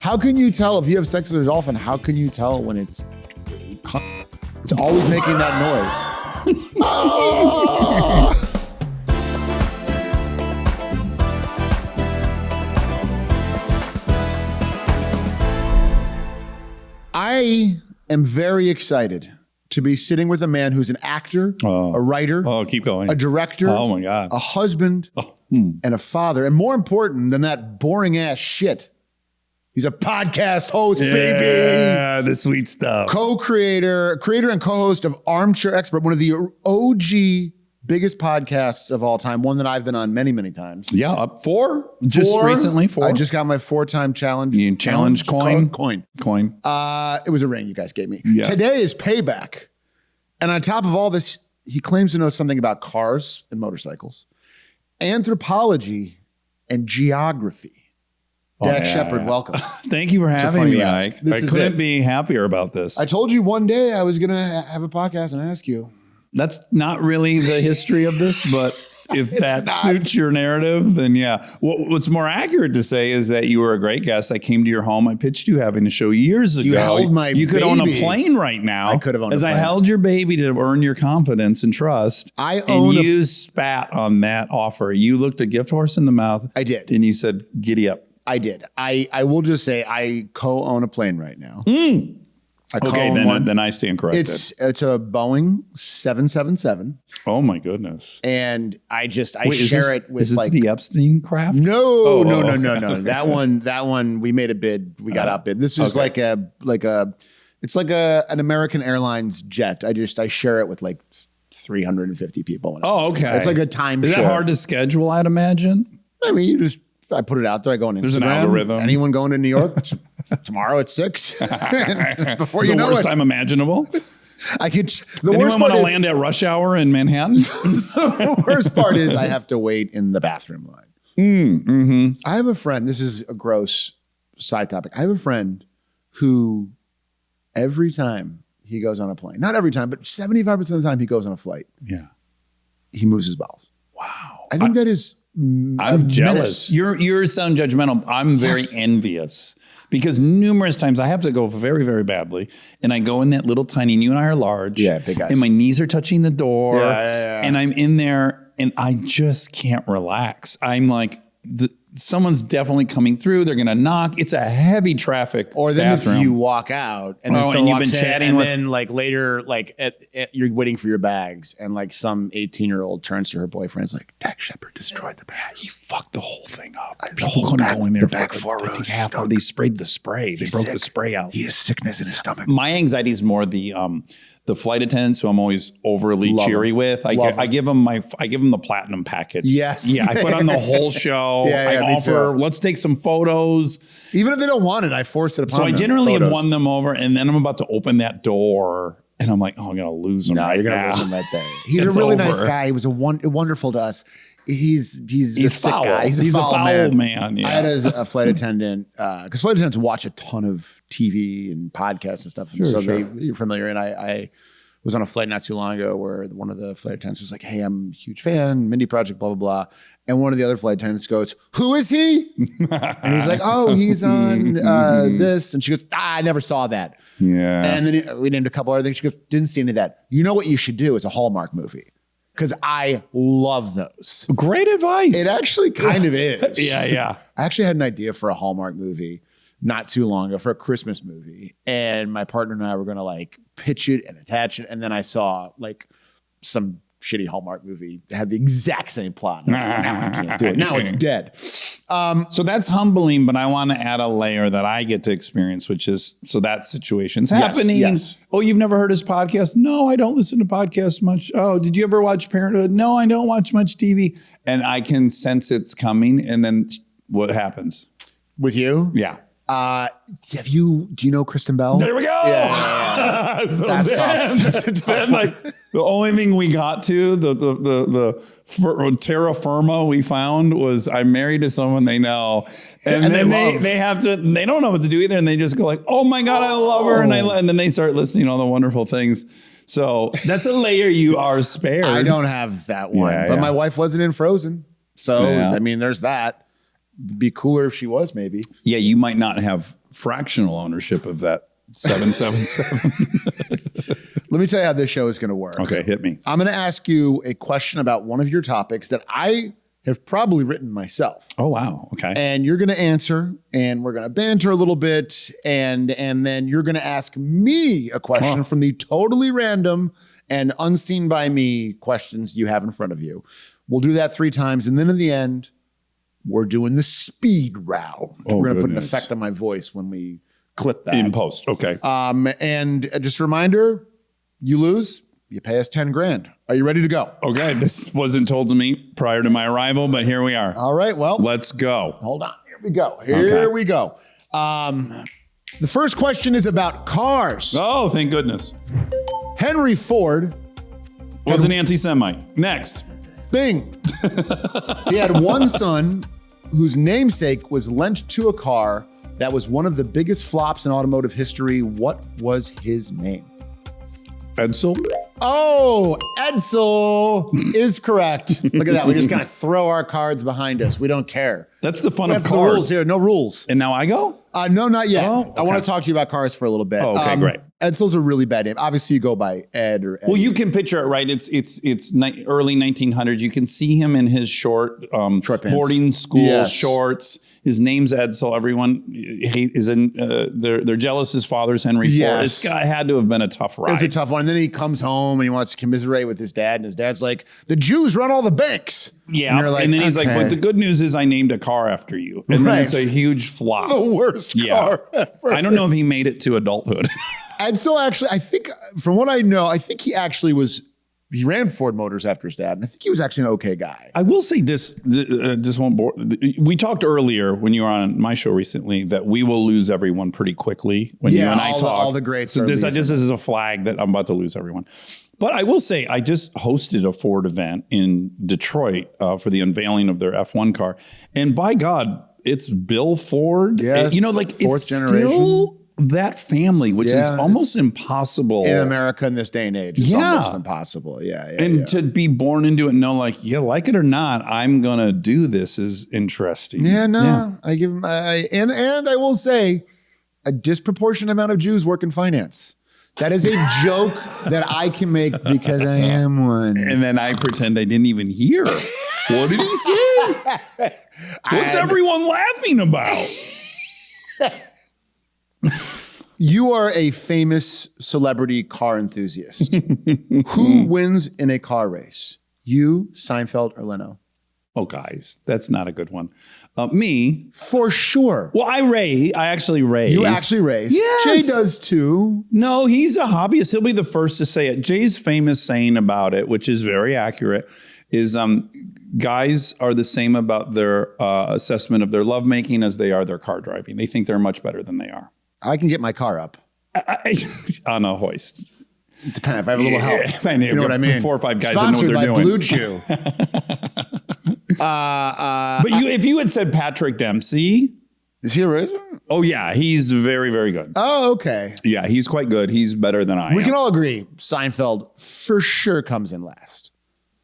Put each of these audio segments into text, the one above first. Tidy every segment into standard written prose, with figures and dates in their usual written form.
How can you tell if you have sex with a dolphin? How can you tell when it's always making that noise? I am very excited to be sitting with a man who's an actor, a writer, keep going, a director, oh my God, a husband, and a father. And more important than that boring ass shit, he's a podcast host, baby. Yeah, the sweet stuff. Creator and co-host of Armchair Expert, one of the OG biggest podcasts of all time, one that I've been on many, many times. Yeah, up four. Recently, four. I just got my 4-time challenge. You challenge coin. Coin. It was a ring you guys gave me. Yeah. Today is payback. And on top of all this, he claims to know something about cars and motorcycles, anthropology, and geography. Dax Shephard, welcome. Thank you for having me, Ike. I couldn't be happier about this. I told you one day I was going to have a podcast and ask you. That's not really the history of this, but if that suits your narrative, then yeah. What's more accurate to say is that you were a great guest. I came to your home. I pitched you having a show years ago. You held my You could baby. own a plane right now. I could have owned as a plane. I held your baby to earn your confidence and trust. You spat on that offer. You looked a gift horse in the mouth. I did. And you said, giddy up. I did. I will just say I co-own a plane right now. Okay, then I stand corrected. It's a Boeing 777. Oh my goodness! And I share it with is this the Epstein craft? No. That one we made a bid. We got outbid. This is like an American Airlines jet. I share it with like 350 people. Oh, okay. It's like a time Is share. that hard to schedule? I'd imagine. I mean, I put it out there. I go on Instagram. There's an algorithm. Anyone going to New York tomorrow at 6? Before you know it. The worst time imaginable. Anyone want to land at rush hour in Manhattan? The worst part is I have to wait in the bathroom line. I have a friend. This is a gross side topic. I have a friend who every time he goes on a plane, not every time, but 75% of the time he goes on a flight, he moves his bowels. Wow. I think that is... I'm jealous. You sound judgmental. I'm very envious because numerous times I have to go very, very badly. And I go in that little tiny, and you and I are large. Yeah, big guys. And my knees are touching the door. Yeah. And I'm in there and I just can't relax. I'm like, someone's definitely coming through. They're going to knock. It's a heavy traffic Or then bathroom. if you walk out and then someone you've walks been chatting in, and with, then like later, like you're waiting for your bags and like some 18-year-old turns to her boyfriend and is like, Dax Shephard destroyed the bag. He fucked the whole thing up. People couldn't go in there. The back four rows. They sprayed the spray. They broke the spray out. He has sickness in his stomach. My anxiety is more the flight attendants who I'm always overly cheery with. I give them the platinum package. Yes. Yeah. I put on the whole show. I offer, let's take some photos. Even if they don't want it, I force it upon them. So I generally have photos. won them over, and then I'm about to open that door and I'm like, oh, I'm going to lose them. No, you're going to lose him right there. He's a really nice guy. He was wonderful to us. He's a sick foul. guy. He's a foul man. Yeah. I had a flight attendant, because flight attendants watch a ton of TV and podcasts and stuff. And they're familiar. And I was on a flight not too long ago where one of the flight attendants was like, hey, I'm a huge fan, Mindy Project, blah, blah, blah. And one of the other flight attendants goes, who is he? And he's like, oh, he's on this. And she goes, I never saw that. Yeah. And then we named a couple other things. She goes, didn't see any of that. You know what you should do? It's a Hallmark movie. Because I love those. Great advice. It actually kind of is. Yeah. I actually had an idea for a Hallmark movie not too long ago, for a Christmas movie. And my partner and I were going to like pitch it and attach it. And then I saw like some shitty Hallmark movie that had the exact same plot. And I was like, now I can't do it. Now it's dead. So that's humbling, but I want to add a layer that I get to experience, which is, so that situation's happening. Yes. Oh, you've never heard his podcast? No, I don't listen to podcasts much. Oh, did you ever watch Parenthood? No, I don't watch much TV. And I can sense it's coming. And then what happens? With you? Yeah. Do you know Kristen Bell? There we go. Yeah. So That's tough. That's a tough one. The only thing we got to, terra firma we found was I'm married to someone they know. And then they don't know what to do either. And they just go like, oh my God, I love her. And then they start listening to all the wonderful things. So that's a layer you are spared. I don't have that one, but my wife wasn't in Frozen. So, I mean, there's that. be cooler if she was, maybe. Yeah, you might not have fractional ownership of that 777. Let me tell you how this show is going to work. Okay, hit me. I'm going to ask you a question about one of your topics that I have probably written myself. Oh, wow. Okay. And you're going to answer, and we're going to banter a little bit, and then you're going to ask me a question from the totally random and unseen by me questions you have in front of you. We'll do that 3 times, and then in the end, we're doing the speed round. We're going to put an effect on my voice when we clip that. In post, okay. And just a reminder, you lose, you pay us 10 grand. Are you ready to go? Okay, this wasn't told to me prior to my arrival, but here we are. All right, well. Let's go. Hold on, here we go. Here we go. The first question is about cars. Oh, thank goodness. Henry Ford was an anti-Semite. Next. Bing. He had one son whose namesake was lent to a car that was one of the biggest flops in automotive history. What was his name? Edsel? Oh, Edsel is correct. Look at that. We just kind of throw our cards behind us. We don't care. That's the fun of cars. That's the rules here. No rules. And now I go? No, not yet. Oh, okay. I want to talk to you about cars for a little bit. Oh, okay, great. Edsel's a really bad name. Obviously, you go by Ed or Eddie. Well, you can picture it, right? It's early 1900s. You can see him in his short boarding school shorts. His name's Edsel. Everyone is in. They're jealous. His father's Henry Ford. This guy had to have been a tough ride. It's a tough one. And then he comes home and he wants to commiserate with his dad. And his dad's like, "The Jews run all the banks." Yeah, and then he's like, "But the good news is I named a car after you." And then it's a huge flop. The worst car ever. I don't know if he made it to adulthood. Edsel actually, I think, from what I know, I think he actually was. He ran Ford Motors after his dad, and I think he was actually an okay guy. I will say this won't bore. We talked earlier when you were on my show recently that we will lose everyone pretty quickly when you and I talk. All the greats. So this is a flag that I'm about to lose everyone. But I will say I just hosted a Ford event in Detroit for the unveiling of their F1 car, and by God, it's Bill Ford. Yeah, it's still that family, which is almost impossible in America in this day and age. It's almost impossible. To be born into it and know, like it or not, I'm gonna do this is interesting. I give him. And I will say, a disproportionate amount of Jews work in finance. That is a joke that I can make because I am one. And then I pretend I didn't even hear. What did he say? What's everyone laughing about? You are a famous celebrity car enthusiast. Who wins in a car race? You, Seinfeld, or Leno? Oh, guys, that's not a good one. Me. For sure. Well, I actually race. You actually race? Yes. Jay does too. No, he's a hobbyist. He'll be the first to say it. Jay's famous saying about it, which is very accurate, is guys are the same about their assessment of their lovemaking as they are their car driving. They think they're much better than they are. I can get my car up. On a hoist. It depends if I have a little help. You know what I mean? 4 or 5 guys that know what they're doing. Blue Chew. But if you had said Patrick Dempsey. Is he a racer? Oh, yeah. He's very, very good. Oh, okay. Yeah, he's quite good. He's better than I am. We can all agree Seinfeld for sure comes in last.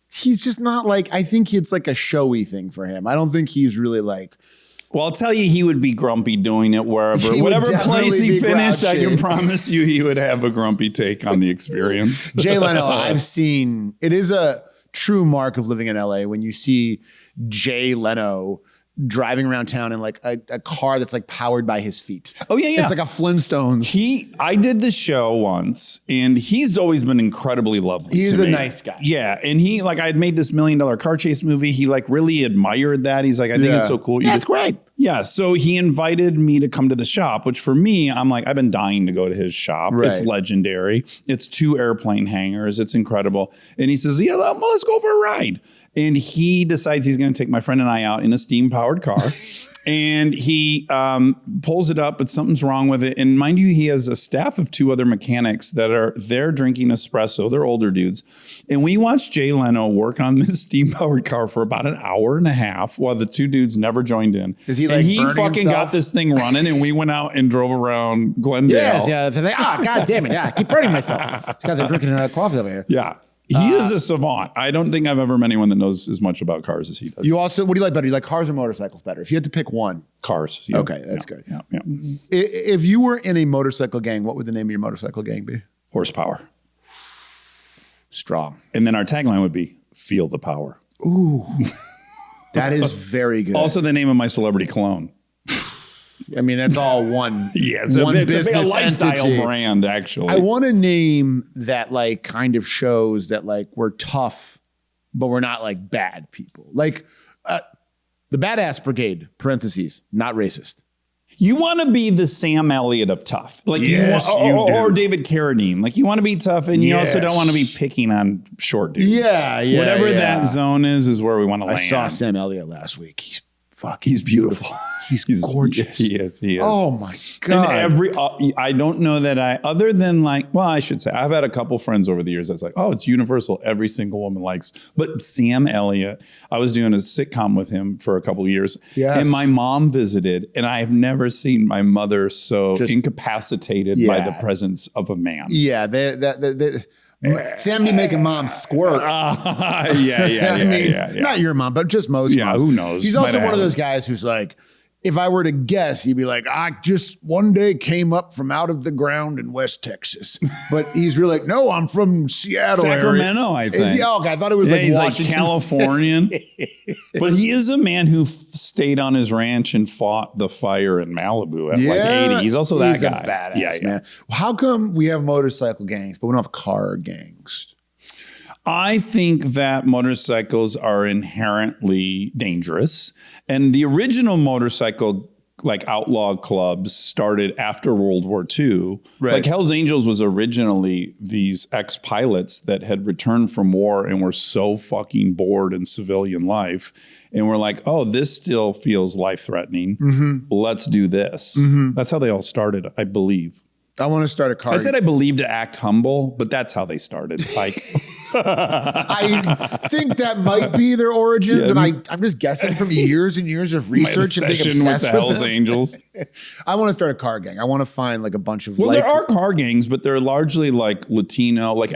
He's just not I think it's like a showy thing for him. I don't think he's really like. Well, I'll tell you, he would be grumpy doing it wherever. Whatever place he finished, grouchy. I can promise you he would have a grumpy take on the experience. Jay Leno, I've seen, it is a true mark of living in LA when you see Jay Leno driving around town in a car that's powered by his feet. Oh, yeah. It's like a Flintstones. I did the show once, and he's always been incredibly lovely. He's a nice guy. Yeah, and I had made this $1 million car chase movie. He really admired that. He's like, I think it's so cool. Yeah, it's great. Yeah, so he invited me to come to the shop, which for me, I'm like, I've been dying to go to his shop. Right. It's legendary. It's 2 airplane hangars. It's incredible. And he says, yeah, well, let's go for a ride. And he decides he's going to take my friend and I out in a steam-powered car. And he pulls it up, but something's wrong with it. And mind you, he has a staff of 2 other mechanics that are there drinking espresso. They're older dudes. And we watched Jay Leno work on this steam-powered car for about an hour and a half while the 2 dudes never joined in. Is he he fucking got this thing running, and we went out and drove around Glendale. Yes, yeah. God damn it. Yeah, I keep burning myself. These guys are drinking coffee over here. Yeah. He is a savant. I don't think I've ever met anyone that knows as much about cars as he does. You also, what do you like better? You like cars or motorcycles better? If you had to pick one. Cars. Yeah. Okay, that's good. Yeah. If you were in a motorcycle gang, what would the name of your motorcycle gang be? Horsepower. Strong. And then our tagline would be, feel the power. Ooh. That is very good. Also the name of my celebrity clone. I mean, that's all one. Yeah, it's one it's a lifestyle entity. brand, actually. I want a name that like kind of shows that like we're tough, but we're not like bad people. Like the Badass Brigade, parentheses, not racist. You want to be the Sam Elliott of tough. Like yes, you or David Carradine. Like you want to be tough and you also don't want to be picking on short dudes. Yeah. Whatever that zone is where we want to land. I saw Sam Elliott last week. He's beautiful. He's gorgeous. He is. Oh my God. And I don't know that other than like, well, I should say, I've had a couple friends over the years that's like, oh, it's universal. Every single woman likes. But Sam Elliott, I was doing a sitcom with him for a couple of years. Yes. And my mom visited, and I have never seen my mother so incapacitated by the presence of a man. Yeah. Sam be making mom squirt. Yeah. Not your mom, but just most moms. Who knows? He's also one of those guys who's like, if I were to guess, he'd be like, I just one day came up from out of the ground in West Texas. But he's really like, no, I'm from Seattle. Sacramento, area. I think. Is he? Oh, okay. I thought it was like he's Washington like Californian. But he is a man who stayed on his ranch and fought the fire in Malibu at like 80. He's also that guy. He's a badass, man. How come we have motorcycle gangs, but we don't have car gangs? I think that motorcycles are inherently dangerous. And the original motorcycle like outlaw clubs started after World War II. Right. Like Hell's Angels was originally these ex-pilots that had returned from war and were so fucking bored in civilian life. And we're like, oh, this still feels life-threatening. Mm-hmm. Let's do this. Mm-hmm. That's how they all started, I believe. I want to start a car. I said I believe to act humble, but that's how they started. Like, I think that might be their origins, and I'm just guessing from years and years of research and being obsessed with the Hells Angels. I want to start a car gang. I want to find like a bunch of. Well, there are car gangs, but they're largely like Latino. Like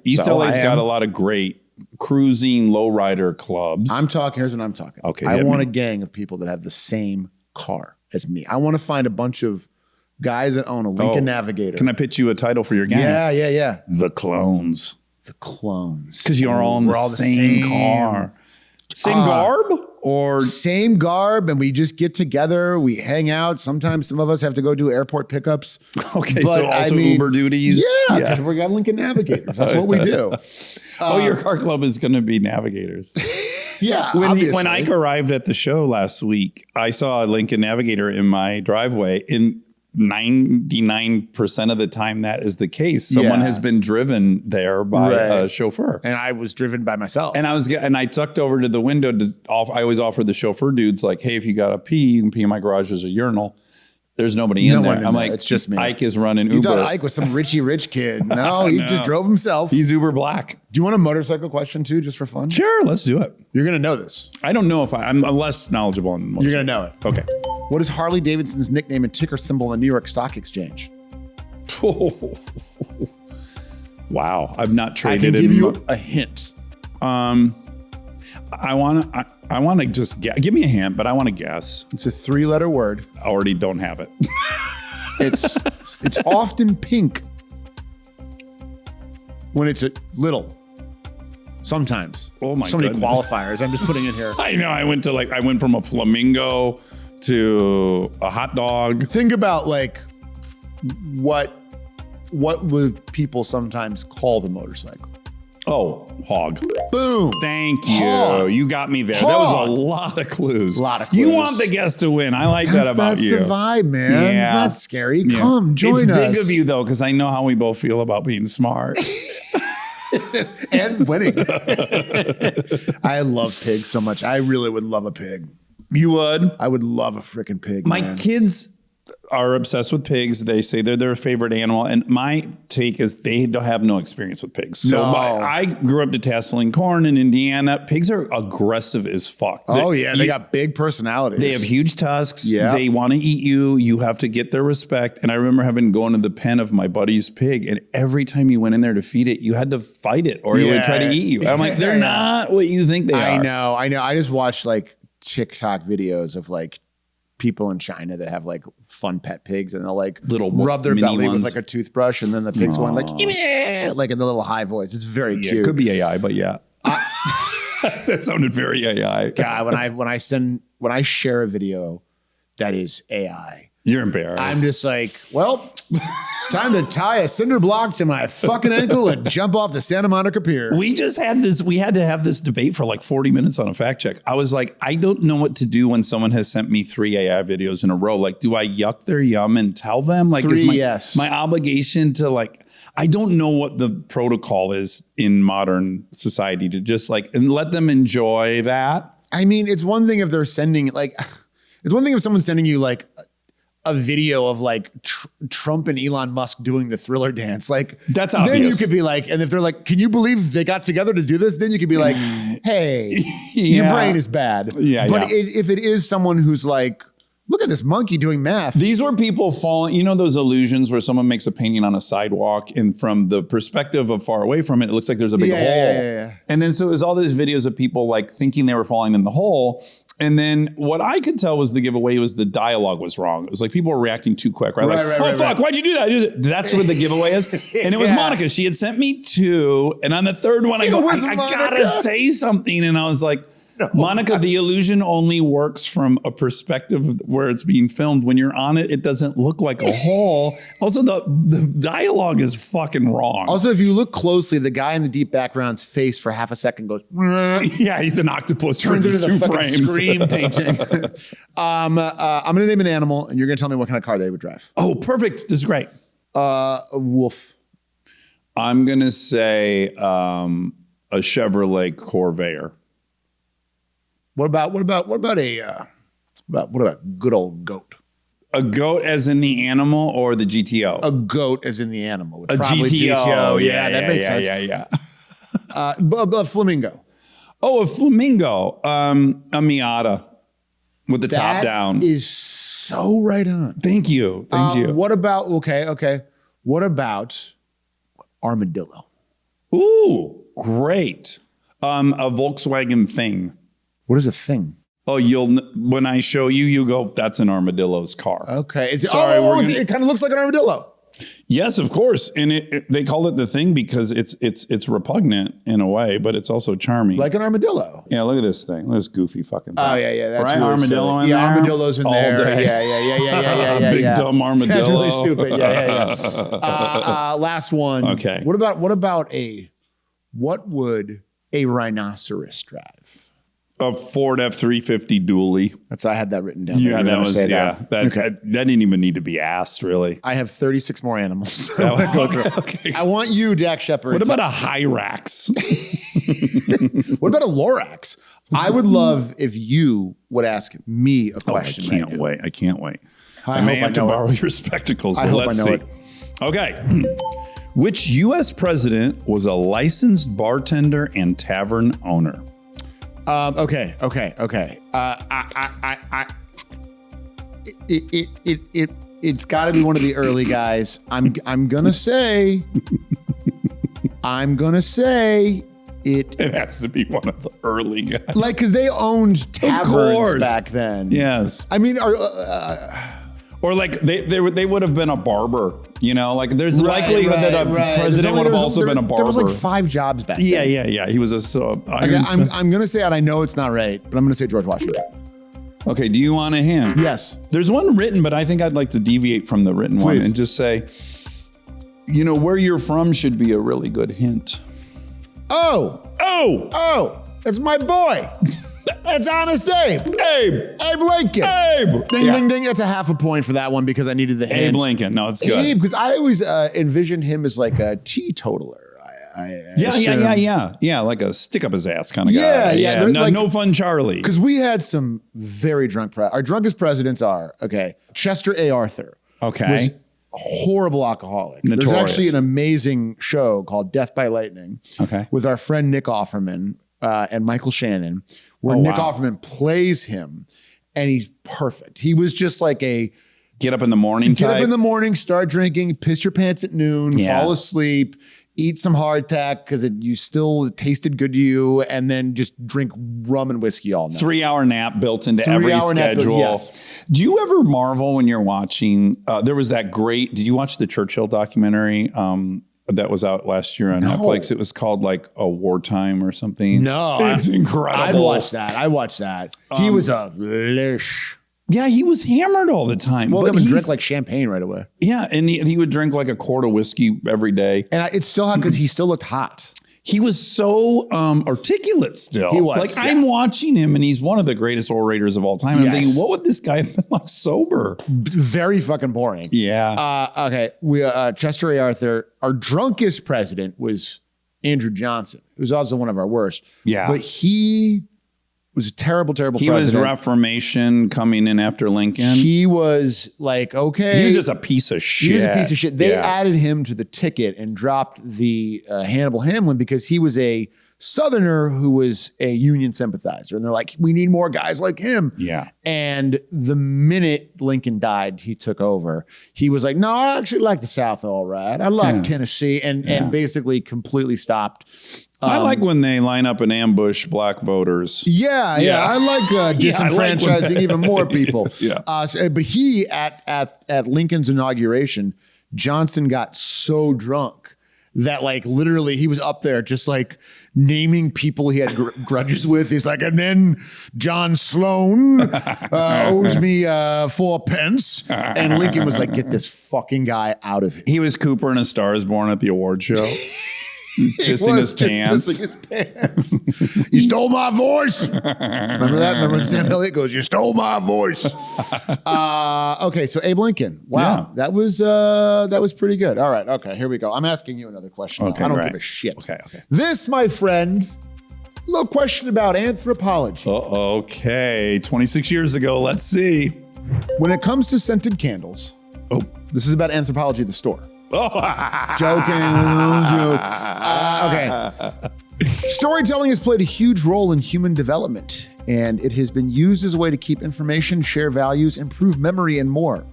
East LA's got a lot of great cruising lowrider clubs. Here's what I'm talking. Okay, I want a gang of people that have the same car as me. I want to find a bunch of guys that own a Lincoln Navigator. Can I pitch you a title for your gang? Yeah. The Clones. The Clones. Because you're all in the same car. Same garb? Or same garb, and we just get together, we hang out. Sometimes some of us have to go do airport pickups. Okay, but so also Uber duties? Yeah, because we got Lincoln Navigators. That's what we do. Your car club is going to be Navigators. Yeah, when Ike arrived at the show last week, I saw a Lincoln Navigator in my driveway. In 99% of the time that is the case. Someone has been driven there by a chauffeur. And I was driven by myself. And I tucked over to the window I always offer the chauffeur dudes like, hey, if you got to pee, you can pee in my garage. There's a urinal. There's nobody in there. I'm like, it's just me. Ike is running Uber. You thought Ike was some Richie Rich kid. No, he just drove himself. He's Uber black. Do you want a motorcycle question too, just for fun? Sure, let's do it. You're going to know this. I don't know if I'm less knowledgeable on motorcycles. You're going to know it. Okay. What is Harley Davidson's nickname and ticker symbol on the New York Stock Exchange? Wow. I've not traded. I can give you a hint. I want to just guess. Give me a hint, but I want to guess. It's a 3-letter word. I already don't have it. It's often pink when it's a little. Sometimes. Oh my god. So many qualifiers. I'm just putting it here. I know. I went from a flamingo to a hot dog. Think about like what would people sometimes call the motorcycle? Oh, hog. Boom. Thank you. Hog. You got me there. Hog. That was a lot of clues. You want the guest to win. I like that about you. That's the vibe, man. Yeah. It's not scary. Come, join us. It's big of you, though, because I know how we both feel about being smart. And winning. I love pigs so much. I really would love a pig. You would? I would love a freaking pig. My kids are obsessed with pigs. They say they're their favorite animal. And my take is they don't have no experience with pigs. So I grew up detasseling corn in Indiana. Pigs are aggressive as fuck. They got big personalities. They have huge tusks. Yeah. They want to eat you. You have to get their respect. And I remember going to the pen of my buddy's pig, and every time you went in there to feed it, you had to fight it or it would try to eat you. I'm like, they're not what you think they are. I know. I just watched like TikTok videos of like people in China that have like fun pet pigs, and they'll like little rub their belly ones with like a toothbrush, and then the pig's going like in the little high voice. It's very cute. It could be AI, but yeah. That sounded very AI. God, when I share a video that is AI, you're embarrassed. I'm just like, well, time to tie a cinder block to my fucking ankle and jump off the Santa Monica Pier. We had to have this debate for like 40 minutes on a fact check. I was like, I don't know what to do when someone has sent me 3 AI videos in a row. Like, do I yuck their yum and tell them? Like, is my obligation to like, I don't know what the protocol is in modern society to just like, and let them enjoy that. I mean, it's one thing if they're sending like, it's one thing if someone's sending you like a video of like Trump and Elon Musk doing the Thriller dance. Like that's obvious. Then you could be like, and if they're like, can you believe they got together to do this? Then you could be like, hey, your brain is bad. Yeah, but if it is someone who's like, look at this monkey doing math. These were people falling, you know, those illusions where someone makes a painting on a sidewalk and from the perspective of far away from it, it looks like there's a big hole. Yeah. And then so it was all these videos of people like thinking they were falling in the hole. And then what I could tell was the giveaway was the dialogue was wrong. It was like people were reacting too quick, right? Fuck, why'd you do that? That's what the giveaway is. And it was Monica. She had sent me 2. And on the third one, I go, I gotta say something. And I was like, no, Monica, the illusion only works from a perspective where it's being filmed. When you're on it, it doesn't look like a hole. Also, the dialogue is fucking wrong. Also, if you look closely, the guy in the deep background's face for half a second goes, yeah, he's an octopus. Turns into the fucking Scream painting. I'm going to name an animal, and you're going to tell me what kind of car they would drive. Oh, perfect. This is great. A wolf. I'm going to say a Chevrolet Corvair. What about good old goat? A goat as in the animal or the GTO? A goat as in the animal. A GTO. Yeah, that makes sense. Yeah. A flamingo. Oh, a flamingo. A Miata with the top down. That is so right on. Thank you. What about, okay. What about armadillo? Ooh, great. A Volkswagen Thing. What is a thing? Oh, when I show you, you go, that's an armadillo's car. Okay. It kind of looks like an armadillo. Yes, of course. And they call it the Thing because it's repugnant in a way, but it's also charming. Like an armadillo. Yeah, look at this thing. Look at this goofy fucking thing. Oh, yeah. That's right? Really armadillo in there? Yeah, armadillo's in all there. Day. Yeah. Big dumb armadillo. That's really stupid. Yeah. Last one. Okay. What would a rhinoceros drive? A Ford F-350 dually. I had that written down. Yeah, that didn't even need to be asked, really. I have 36 more animals. Okay. I want you, Dax Shephard. What about a Hyrax? What about a Lorax? I would love if you would ask me a question. I can't wait. I may have to borrow your spectacles, but let's see. Okay. Which U.S. president was a licensed bartender and tavern owner? Okay. It's got to be one of the early guys. I'm gonna say it. It has to be one of the early guys, like because they owned taverns back then. Yes, I mean, or like they would have been a barber. You know, like there's likelihood that a president would have also been a barber. There was like 5 jobs back then. Yeah. He was I'm going to say it. I know it's not right, but I'm going to say George Washington. Okay. Do you want a hint? Yes. There's one written, but I think I'd like to deviate from the written one and just say, you know, where you're from should be a really good hint. Oh, it's my boy. It's Honest Abe. Abe Lincoln. Ding, ding. That's a half a point for that one because I needed the hint. Abe Lincoln. No, it's good. Abe, because I always envisioned him as like a teetotaler. Yeah. Like a stick up his ass kind of guy. Yeah. No, like, no fun, Charlie. Because we had some very drunk. Our drunkest presidents are Chester A. Arthur. Okay. Was a horrible alcoholic. Notorious. There's actually an amazing show called Death by Lightning. Okay. With our friend Nick Offerman and Michael Shannon, where Nick Offerman plays him, and he's perfect. He was just like a get up in the morning. Get up in the morning, start drinking, piss your pants at noon, fall asleep, eat some hardtack because you still tasted good to you, and then just drink rum and whiskey all night. 3-hour nap built into every schedule. Yes. Do you ever marvel when you're watching? There was that great. Did you watch the Churchill documentary? That was out last year on Netflix. It was called like A Wartime or something. No, it's incredible. I watched that. He was a lish. Yeah, he was hammered all the time. Well, he would drink like champagne right away. Yeah, and he would drink like a quart of whiskey every day. And it's still hot because he still looked hot. He was so articulate still. He was. I'm watching him, and he's one of the greatest orators of all time. I'm thinking, what would this guy have been like sober? Very fucking boring. Yeah. Okay. Chester A. Arthur, our drunkest president was Andrew Johnson, who was also one of our worst. Yeah. But he was a terrible president. He was Reformation coming in after Lincoln. He was like, okay. He was just a piece of shit. He was a piece of shit. They added him to the ticket and dropped the Hannibal Hamlin because he was a Southerner who was a Union sympathizer. And they're like, we need more guys like him. Yeah. And the minute Lincoln died, he took over. He was like, no, I actually like the South all right. I like Tennessee. And basically completely stopped. I like when they line up and ambush black voters. Yeah. I like disenfranchising even more people. But he, at Lincoln's inauguration, Johnson got so drunk that like literally he was up there just like naming people he had grudges with. He's like, and then John Sloan owes me 4 pence. And Lincoln was like, get this fucking guy out of here. He was Cooper in A Star Is Born at the award show. Pissing his pants. You stole my voice. Remember that? Remember when Sam Elliott goes, you stole my voice. Okay, so Abe Lincoln. Wow. That was pretty good. All right. Okay, here we go. I'm asking you another question. Okay, I don't give a shit. Okay. This, my friend, a little question about anthropology. Okay. 26 years ago. Let's see. When it comes to scented candles, this is about Anthropology, the store. Joking. Okay. Storytelling has played a huge role in human development, and it has been used as a way to keep information, share values, improve memory, and more.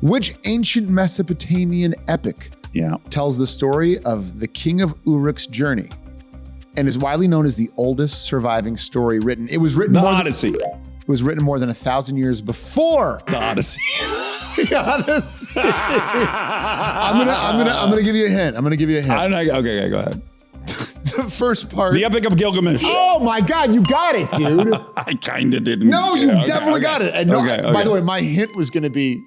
Which ancient Mesopotamian epic tells the story of the king of Uruk's journey and is widely known as the oldest surviving story written? It was written The Odyssey. It was written more than 1,000 years before The Odyssey. The Odyssey. I'm gonna give you a hint. Okay, go ahead. The first part. The Epic of Gilgamesh. Oh my God, you got it, dude. I kind of didn't. No, you definitely got it. And by the way, my hint was going to be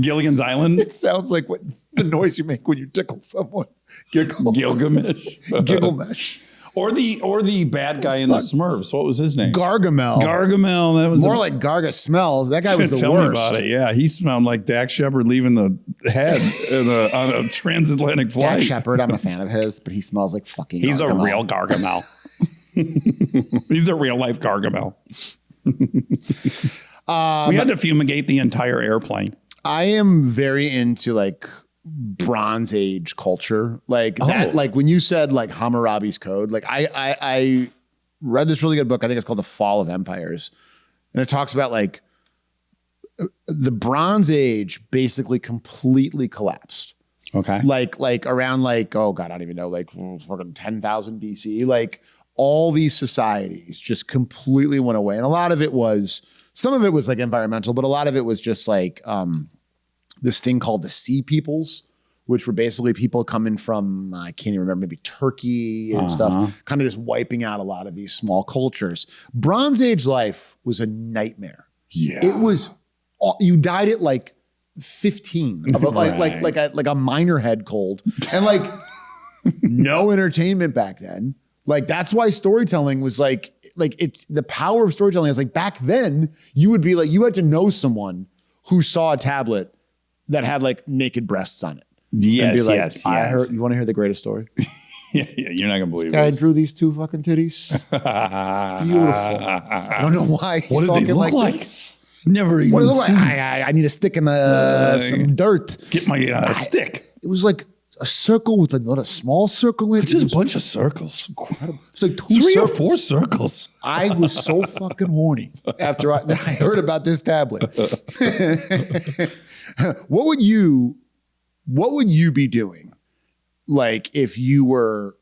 Gilligan's Island. It sounds like what the noise you make when you tickle someone. Gilgamesh. Gilgamesh. Or the bad guy in the Smurfs. What was his name? Gargamel. That was more like Garga smells. That guy was the Tell worst. me about it. Yeah, he smelled like Dax Shephard leaving the head on a transatlantic flight. Dax Shephard, I'm a fan of his, but he smells like fucking He's Gargamel. a real Gargamel. He's a real life Gargamel. We had to fumigate the entire airplane. I am very into like Bronze Age culture, like that. Like when you said like Hammurabi's Code, like I read this really good book. I think it's called The Fall of Empires, and it talks about like the Bronze Age basically completely collapsed. Okay, like around like oh god, I don't even know, like 10,000 BC. Like all these societies just completely went away, and a lot of it was. Some of it was like environmental, but a lot of it was just like this thing called the Sea Peoples, which were basically people coming from, I can't even remember, maybe Turkey and stuff, kind of just wiping out a lot of these small cultures. Bronze Age life was a nightmare. Yeah. It was, you died at like 15 of like a minor head cold and like no entertainment back then. Like that's why storytelling was like it's the power of storytelling is like back then you would be like, you had to know someone who saw a tablet that had like naked breasts on it. Yes, and be like, yes. I heard. You want to hear the greatest story? Yeah, you're not gonna believe it. Guy drew these two fucking titties. Beautiful. I don't know why he's What did they talking look like? this. Never even What did it look seen. like? I need a stick and some dirt. Get my stick. It was like a circle with a small circle in it. Just a bunch of circles. Incredible. It's like Three or four circles. I was so fucking horny after I heard about this tablet. What would you be doing? Like if you were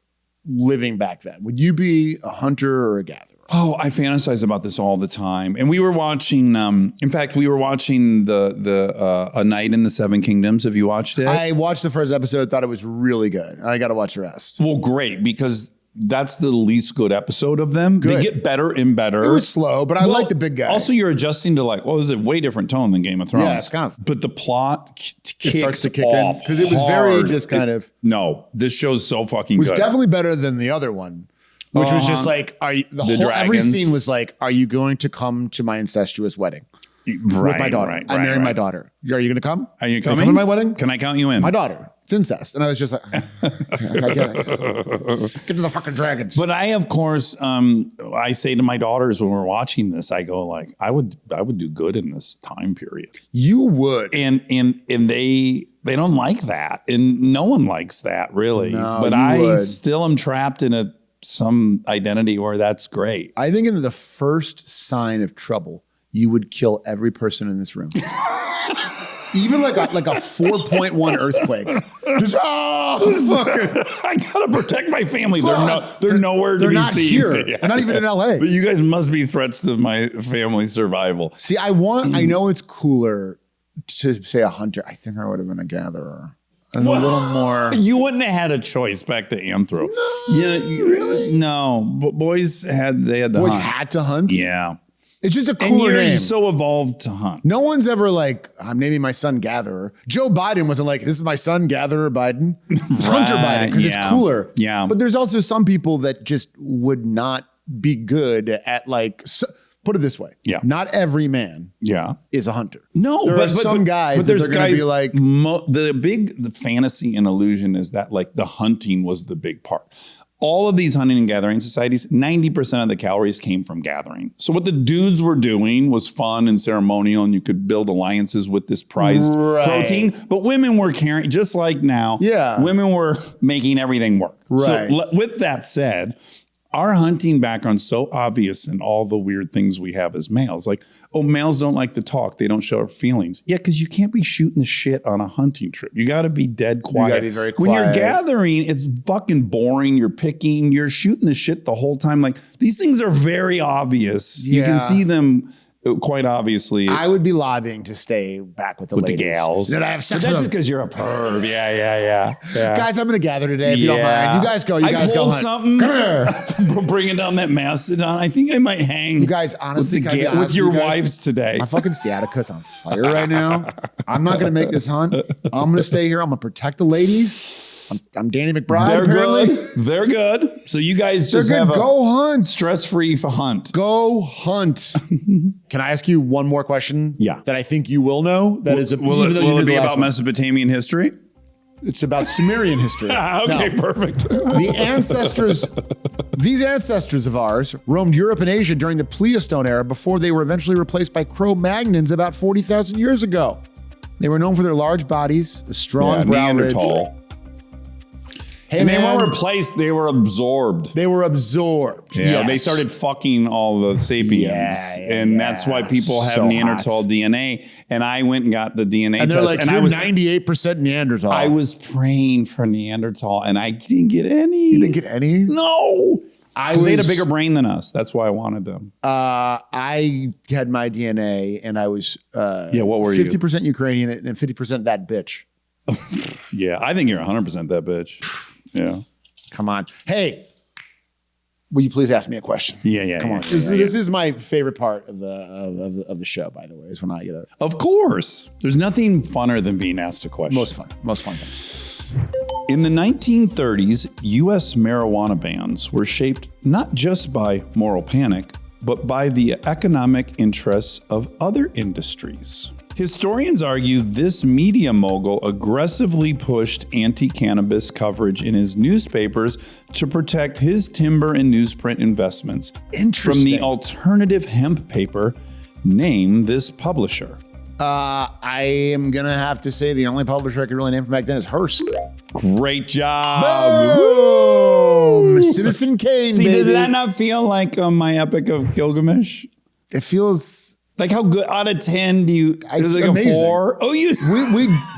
living back then, would you be a hunter or a gatherer? Oh, I fantasize about this all the time. And we were watching, in fact, we were watching the A Night in the Seven Kingdoms. Have you watched it? I watched the first episode, thought it was really good. I got to watch the rest. Well, great, because that's the least good episode of them. Good. They get better and better. It was slow, but I like the big guy. Also, you're adjusting to like, well, it's a way different tone than Game of Thrones. Yeah, it's kind of. But the plot Starts to kick off in because it was very just kind of. No, this show's so fucking good. It was definitely better than the other one, which was just like, every dragons. scene was like, are you going to come to my incestuous wedding Right, with my daughter? right, I'm marrying right. my daughter. Are you going to come? Are you coming? Come to my wedding? Can I count you in? My daughter. It's incest. And I was just like, get to the fucking dragons. But I, of course, I say to my daughters when we're watching this, I go like, I would do good in this time period. You would. And they don't like that. And no one likes that really. No, but you I would. still am trapped in some identity where that's great. I think in the first sign of trouble, you would kill every person in this room. Even like a 4.1 earthquake. Just, I gotta protect my family. They're nowhere to be not seen. here. Yeah. They're not even in LA. But you guys must be threats to my family's survival. See, I know it's cooler to say a hunter. I think I would have been a gatherer. A little more. You wouldn't have had a choice back to Anthro. No, really? No, but boys had to Boys hunt. had to hunt? Yeah. It's just a And cooler you're name. so evolved to hunt. No one's ever like, I'm naming my son Gatherer. Joe Biden wasn't like, this is my son Gatherer Biden. It's Hunter Biden because it's cooler. Yeah. But there's also some people that just would not be good at put it this way. Yeah. Not every man Yeah. is a hunter. No, there are some guys that they're going to be like. The fantasy and illusion is that like the hunting was the big part. All of these hunting and gathering societies, 90% of the calories came from gathering. So what the dudes were doing was fun and ceremonial, and you could build alliances with this prized protein. But women were carrying, just like now, women were making everything work. Right. So with that said, our hunting background's so obvious in all the weird things we have as males. Like, oh, males don't like to talk. They don't show feelings. Yeah, because you can't be shooting the shit on a hunting trip. You got to be dead quiet. You got to be very quiet. When you're gathering, it's fucking boring. You're picking. You're shooting the shit the whole time. Like, these things are very obvious. You can see them quite obviously. I would be lobbying to stay back with the ladies. The gals. That I have sex but that's with because you're a perv. Yeah. Guys, I'm going to gather today if you don't mind. You guys go. You guys go hunt. Something. Come here. Bringing down that mastodon. I think I might hang. You guys, honestly, with your wives today. My fucking sciatica's on fire right now. I'm not going to make this hunt. I'm going to stay here. I'm going to protect the ladies. I'm Danny McBride. They're apparently. good. They're good. So you guys just have go hunt. Stress-free hunt. Go hunt. Can I ask you one more question? Yeah. That I think you will know. That is will it be about Mesopotamian history? It's about Sumerian history. Okay, perfect. These ancestors of ours roamed Europe and Asia during the Pleistocene era before they were eventually replaced by Cro-Magnons about 40,000 years ago. They were known for their large bodies, a strong brow ridge. Neanderthal. Hey, and man, they weren't replaced, they were absorbed. They were absorbed. Yeah, yes. They started fucking all the sapiens. And that's why people have Neanderthal DNA. And I went and got the DNA and test. Like, and I was 98% Neanderthal. I was praying for Neanderthal and I didn't get any. You didn't get any? No. Because they had a bigger brain than us. That's why I wanted them. I had my DNA and I was what were 50% Ukrainian and 50% that bitch. Yeah, I think you're 100% that bitch. Yeah. Come on. Hey, will you please ask me a question? Yeah. Come on. This is my favorite part of the show, by the way, is when I get a... Of course. There's nothing funner than being asked a question. Most fun. In the 1930s, U.S. marijuana bans were shaped not just by moral panic, but by the economic interests of other industries. Historians argue this media mogul aggressively pushed anti-cannabis coverage in his newspapers to protect his timber and newsprint investments. Interesting. From the alternative hemp paper, name this publisher. I am going to have to say the only publisher I could really name from back then is Hearst. Great job. Boom! Citizen Kane, See, baby. does that not feel like my Epic of Gilgamesh? It feels... Like how good out of 10 do you? Is it like amazing. A 4? Oh, a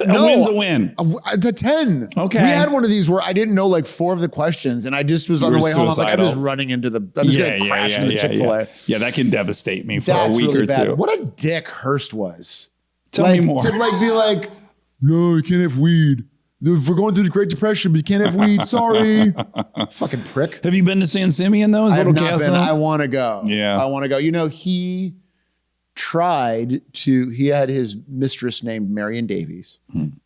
win's a win. It's a 10. Okay. We had one of these where I didn't know like 4 of the questions, and I just was on the way home. I'm like, I'm just running into the. I'm just gonna crash into the Chick-fil-A. Yeah, that can devastate me for a week really or bad. two. What a dick Hearst was. Tell me more. To be like, no, you can't have weed. If we're going through the Great Depression, but you can't have weed. Sorry. Fucking prick. Have you been to San Simeon though? I have not been. I want to go. Yeah. I want to go. You know, he had his mistress named Marion Davies.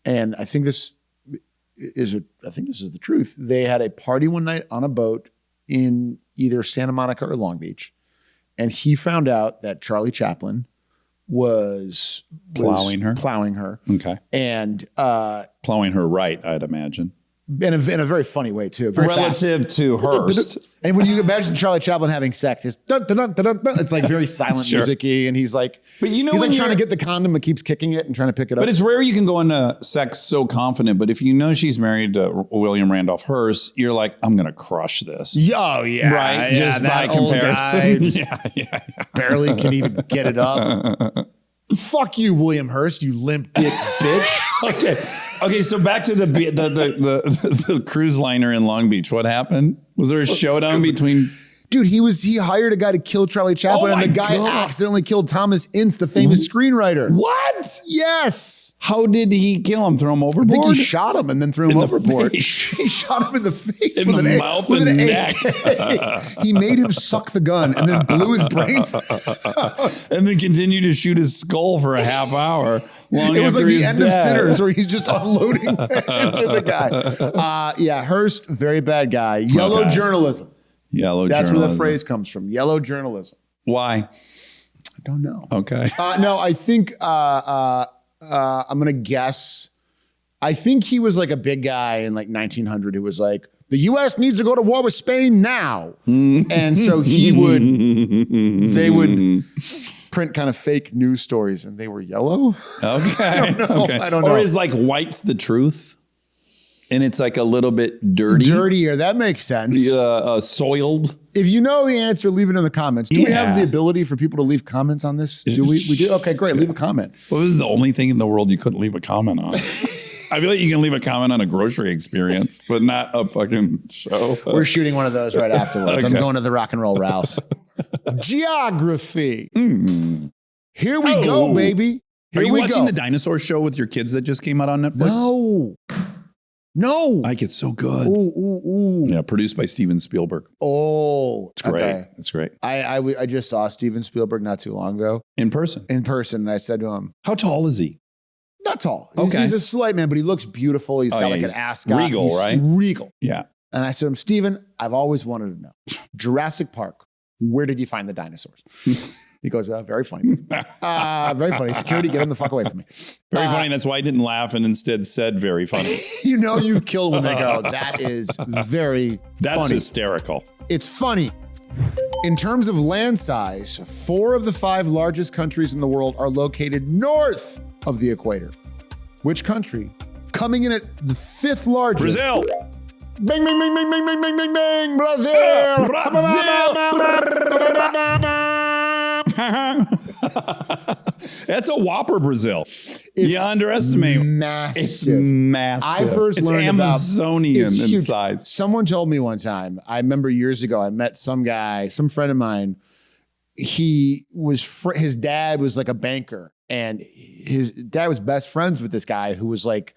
And I think this is the truth. They had a party one night on a boat in either Santa Monica or Long Beach. And he found out that Charlie Chaplin was plowing her. Okay. And plowing her right, I'd imagine. In a very funny way too. Very relative fast. To Hearst. And when you imagine Charlie Chaplin having sex, it's dun, dun, dun, dun, dun, it's like very silent music-y, and he's like, but you know, he's like trying to get the condom, but keeps kicking it and trying to pick it up. But it's rare you can go into sex so confident. But if you know she's married to William Randolph Hearst, you're like, I'm gonna crush this. Oh yeah, right. Yeah, just by comparison, barely can even get it up. Fuck you, William Hearst, you limp dick bitch. Okay, so back to the cruise liner in Long Beach. What happened? Was there a showdown between? Dude, he hired a guy to kill Charlie Chaplin, and the guy accidentally killed Thomas Ince, the famous screenwriter. What? Yes. How did he kill him? Throw him overboard? I think he shot him and then threw him overboard. He shot him in the face in with the an mouth with and an neck. AK. He made him suck the gun and then blew his brains out. And then continued to shoot his skull for a half hour. It was like the end of Sinners, where he's just unloading into the guy. Hearst, very bad guy. Yellow journalism. That's where the phrase comes from. Yellow journalism. Why? I don't know. Okay. No, I think I'm going to guess. I think he was like a big guy in like 1900 who was like, the U.S. needs to go to war with Spain now. And so they would print kind of fake news stories, and they were yellow. Okay. I don't know. Or is like white's the truth? And it's like a little bit dirty. Dirtier. That makes sense. Soiled. If you know the answer, leave it in the comments. Do we have the ability for people to leave comments on this? Do we? We do? Okay, great. Leave a comment. Well, this is the only thing in the world you couldn't leave a comment on. I feel like you can leave a comment on a grocery experience, but not a fucking show. We're shooting one of those right afterwards. Okay. I'm going to the Rock and Roll Rouse. Geography. Here we go, baby. Here Are you watching the dinosaur show with your kids that just came out on Netflix? No. Ike, it's so good. Ooh. Yeah, produced by Steven Spielberg. Oh. It's great. Okay. It's great. I just saw Steven Spielberg not too long ago. In person? In person. And I said to him, how tall is he? Not tall. He's a slight man, but he looks beautiful. He's got like an ascot. Regal, right? Regal. Yeah. And I said to him, Steven, I've always wanted to know. Jurassic Park, where did you find the dinosaurs? He goes, very funny. Very funny. Security, get him the fuck away from me. Very funny. That's why I didn't laugh and instead said very funny. You know you kill when they go, that is very That's funny. Hysterical. It's funny. In terms of land size, 4 of the 5 largest countries in the world are located north of the equator. Which country? Coming in at the 5th largest. Brazil. Bing, bing, bing, bing, bing, bing, bing, bing, bing. Brazil. That's a whopper, Brazil. You underestimate. Massive. It's massive. I first learned Amazonian it's in huge. size. Someone told me one time, I remember years ago, I met some guy, some friend of mine. His dad was like a banker, and his dad was best friends with this guy who was like,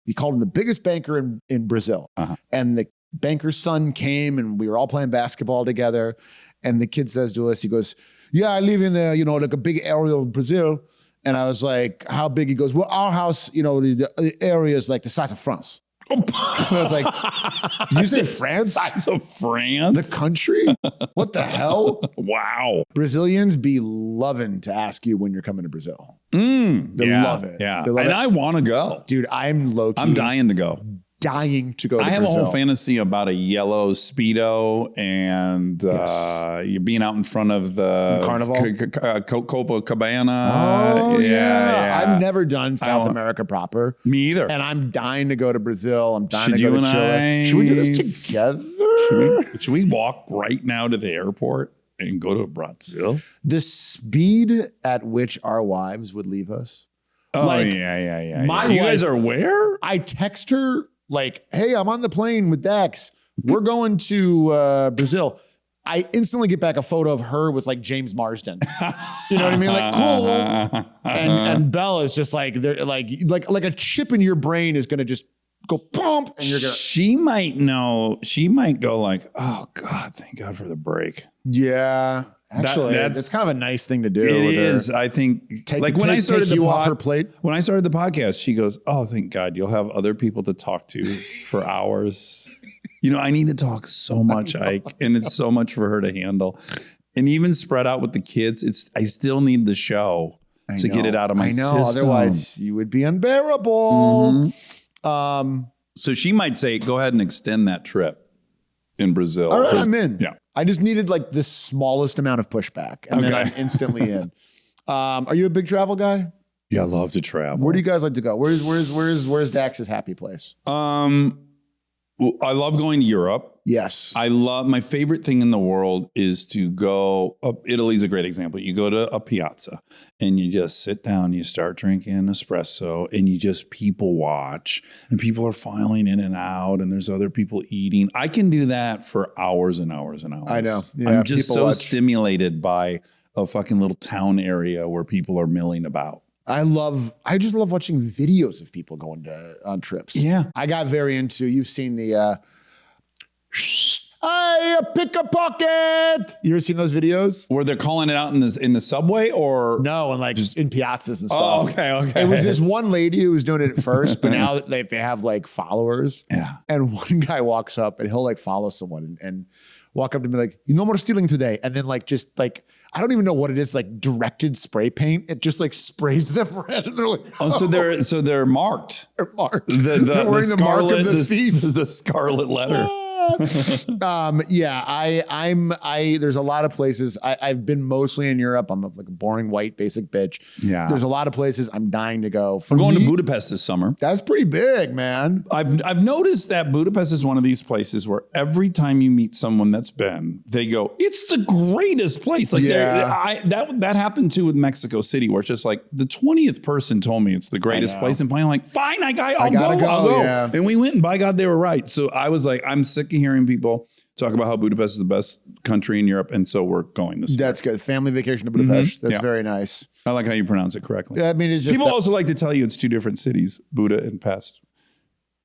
he called him the biggest banker in Brazil. And the banker's son came, and we were all playing basketball together. And the kid says to us, he goes, yeah, I live in like a big area of Brazil. And I was like, how big? He goes, well, our house, the area is like the size of France. And I was like, did you say France? The size of France? The country? What the hell? Wow. Brazilians be loving to ask you when you're coming to Brazil. They love it. Yeah. They love and it. I want to go. Dude, I'm low-key. I'm dying to go. Dying to go to I have Brazil. a whole fantasy about a yellow Speedo and you're being out in front of the Carnival. Copacabana. Oh, yeah. I've never done South America proper. Me either. And I'm dying to go to Brazil. I'm dying Should to go you to and Chile. I- Should we do this together? Should we walk right now to the airport and go to Brazil? The speed at which our wives would leave us. Oh, Like, yeah. my You guys wife- are where? I text her like, hey, I'm on the plane with Dax. We're going to Brazil. I instantly get back a photo of her with like James Marsden. You know what I mean? Like, cool. And Bella is just like, they're like a chip in your brain is going to just go pump. And you're going to. She might know. She might go like, oh God, thank God for the break. Yeah. Actually, that's kind of a nice thing to do. It is. I think when I started off her plate. When I started the podcast, she goes, "Oh, thank God, you'll have other people to talk to for hours." You know, I need to talk so much, Ike, and it's so much for her to handle. And even spread out with the kids, I still need the show to get it out of my system. Otherwise you would be unbearable. So she might say, "Go ahead and extend that trip in Brazil." All right, I'm in. Yeah. I just needed like the smallest amount of pushback, and then I'm instantly in. Are you a big travel guy? Yeah, I love to travel. Where do you guys like to go? Where's Dax's happy place? Well, I love going to Europe. Yes. My favorite thing in the world is to go up. Italy's a great example. You go to a piazza and you just sit down, you start drinking espresso and you just people watch and people are filing in and out and there's other people eating. I can do that for hours and hours and hours. I know. Yeah, I'm just so stimulated by a fucking little town area where people are milling about. I just love watching videos of people going on trips. Yeah. I got very into, you've seen the, I pick a pocket. You ever seen those videos? Where they're calling it out in the subway or? No, and like just in piazzas and stuff. Oh, okay. It was this one lady who was doing it at first, but now they have like followers. Yeah. And one guy walks up and he'll like follow someone and walk up to me like, no more stealing today. And then like, just like, I don't even know what it is, like directed spray paint. It just like sprays them red. And they're like, oh, so they're marked. They're marked. They're wearing the mark of the thief. The scarlet letter. There's a lot of places. I've been mostly in Europe. I'm like a boring white basic bitch. Yeah. There's a lot of places I'm dying to go. We're going to Budapest this summer. That's pretty big, man. I've noticed that Budapest is one of these places where every time you meet someone that's been, they go, it's the greatest place. Like that happened too with Mexico City, where it's just like the 20th person told me it's the greatest place. And finally I'm like, fine, I'll go. Yeah. And we went and by God, they were right. So I was like, I'm sick of hearing people talk about how Budapest is the best country in Europe. And so we're going this That's good. Family vacation to Budapest. That's very nice. I like how you pronounce it correctly. Yeah, I mean, it's just people also like to tell you it's two different cities, Buda and Pest.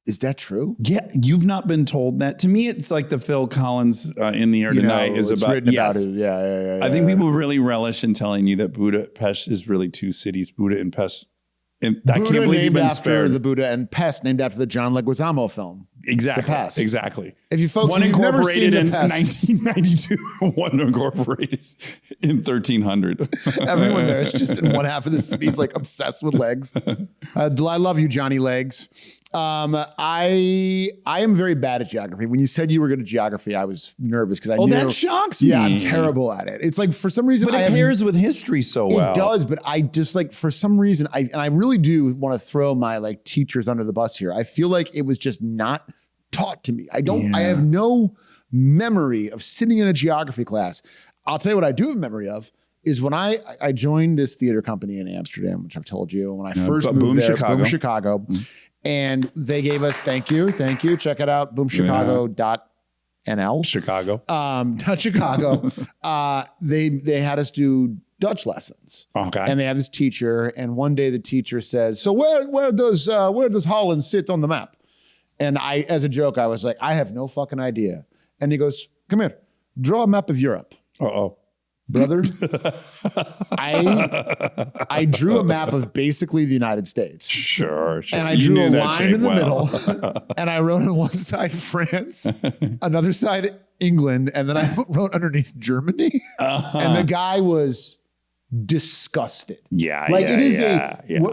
Is that true? Yeah, you've not been told that. To me, it's like the Phil Collins in the air tonight is about it. Yeah. I think people really relish in telling you that Budapest is really two cities, Buda and Pest. And I can't believe you've been spared. The Buddha and Pest, named after the John Leguizamo film. Exactly. The Pest. Exactly. If you folks, one incorporated in Pest, 1992, one incorporated in 1300. Everyone there is just in one half of the city is like obsessed with legs. I love you, Johnny Legs. I am very bad at geography. When you said you were good at geography, I was nervous because I knew. That shocks me. Yeah, I'm terrible at it. It's like for some reason, but it pairs with history so well. It does, but I just like for some reason, I really do want to throw my like teachers under the bus here. I feel like it was just not taught to me. I have no memory of sitting in a geography class. I'll tell you what I do have memory of is when I joined this theater company in Amsterdam, which I've told you when I first moved there, Boom Chicago. Mm-hmm. And they gave us, thank you. Check it out, boomchicago.nl. Chicago. Chicago. They had us do Dutch lessons. Okay. And they had this teacher, and one day the teacher says, so where does Holland sit on the map? And I, as a joke, I was like, I have no fucking idea. And he goes, come here, draw a map of Europe. Uh-oh. Brother, I drew a map of basically the United States. Sure. And I drew a line in the middle. And I wrote on one side France, another side England, and then I wrote underneath Germany. And the guy was disgusted. Yeah. Like it is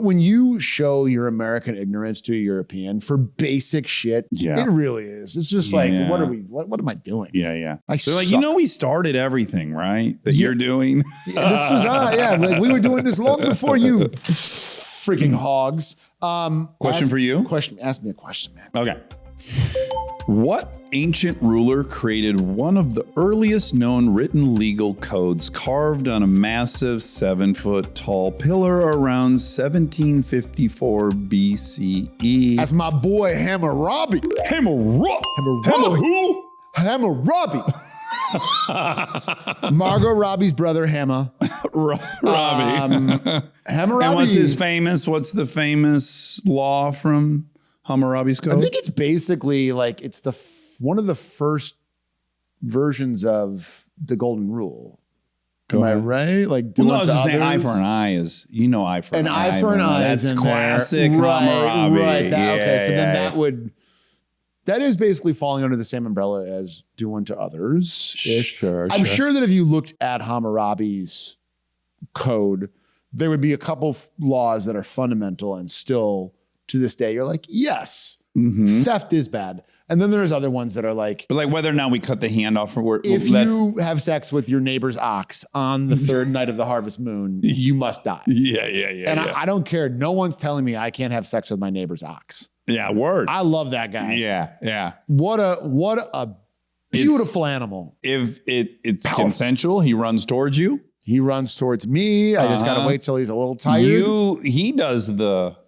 when you show your American ignorance to a European for basic shit, it really is. It's just like, what am I doing? Yeah. They're like, we started everything, right? That you're doing. This was, like we were doing this long before you freaking hogs. Question for you? Ask me a question, man. Okay. What ancient ruler created one of the earliest known written legal codes carved on a massive 7-foot tall pillar around 1754 BCE? That's my boy Hammurabi. Hammurabi who? Hammurabi. Margot Robbie's brother, Hamma. Robbie. Hammurabi. And what's the famous law from Hammurabi's code? I think it's basically like it's one of the first versions of the Golden Rule. Am I right? Like, I was just saying, eye for an eye is, eye for an eye. An eye for an eye. That's classic Hammurabi. Right. Then that is basically falling under the same umbrella as do unto others. Sure. I'm sure that if you looked at Hammurabi's code, there would be a couple laws that are fundamental and still to this day, you're like, yes, theft is bad. And then there's other ones that are like, but like whether or not we cut the hand off for if you have sex with your neighbor's ox on the third night of the harvest moon, you must die. Yeah. And I don't care. No one's telling me I can't have sex with my neighbor's ox. Yeah, word. I love that guy. Yeah. What a beautiful animal. If it's consensual, he runs towards you. He runs towards me. I just got to wait till he's a little tired. He does the...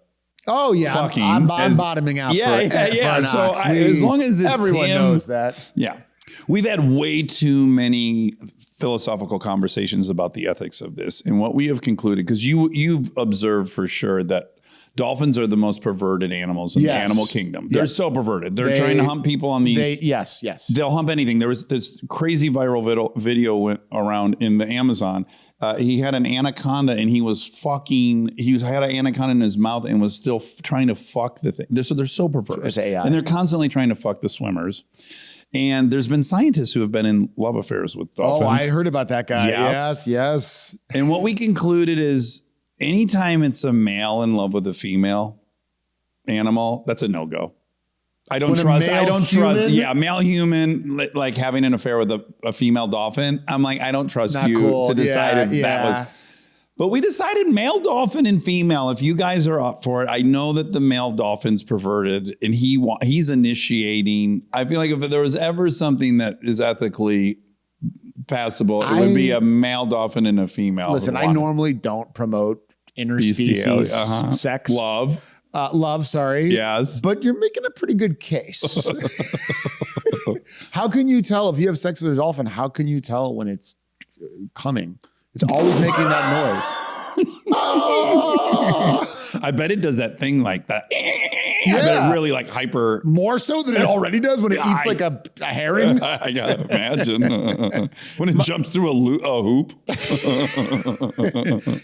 Oh yeah, I'm bottoming out. For an so ox. As long as it's everyone knows that. Yeah, we've had way too many philosophical conversations about the ethics of this, and what we have concluded, because you've observed for sure that dolphins are the most perverted animals in the animal kingdom. They're so perverted. They're trying to hump people on these. Yes. They'll hump anything. There was this crazy viral video went around in the Amazon. He had an anaconda and he had an anaconda in his mouth and was still trying to fuck the thing. They're so perverted. It's AI. And they're constantly trying to fuck the swimmers. And there's been scientists who have been in love affairs with dolphins. Oh, I heard about that guy. Yeah. Yes. And what we concluded is anytime it's a male in love with a female animal, that's a no-go. I don't trust. Yeah, male human like having an affair with a female dolphin. I'm like, I don't trust you to decide if that was. But we decided male dolphin and female. If you guys are up for it, I know that the male dolphin's perverted and he's initiating. I feel like if there was ever something that is ethically passable, it would be a male dolphin and a female. Listen, I normally don't promote interspecies sex. Love, sorry. Yes. But you're making a pretty good case. How can you tell if you have sex with a dolphin? How can you tell when it's coming? It's always making that noise. I bet it does that thing like that. Yeah. I bet it really like hyper. More so than it already does when it eats like a herring. I gotta imagine. When it jumps through a hoop.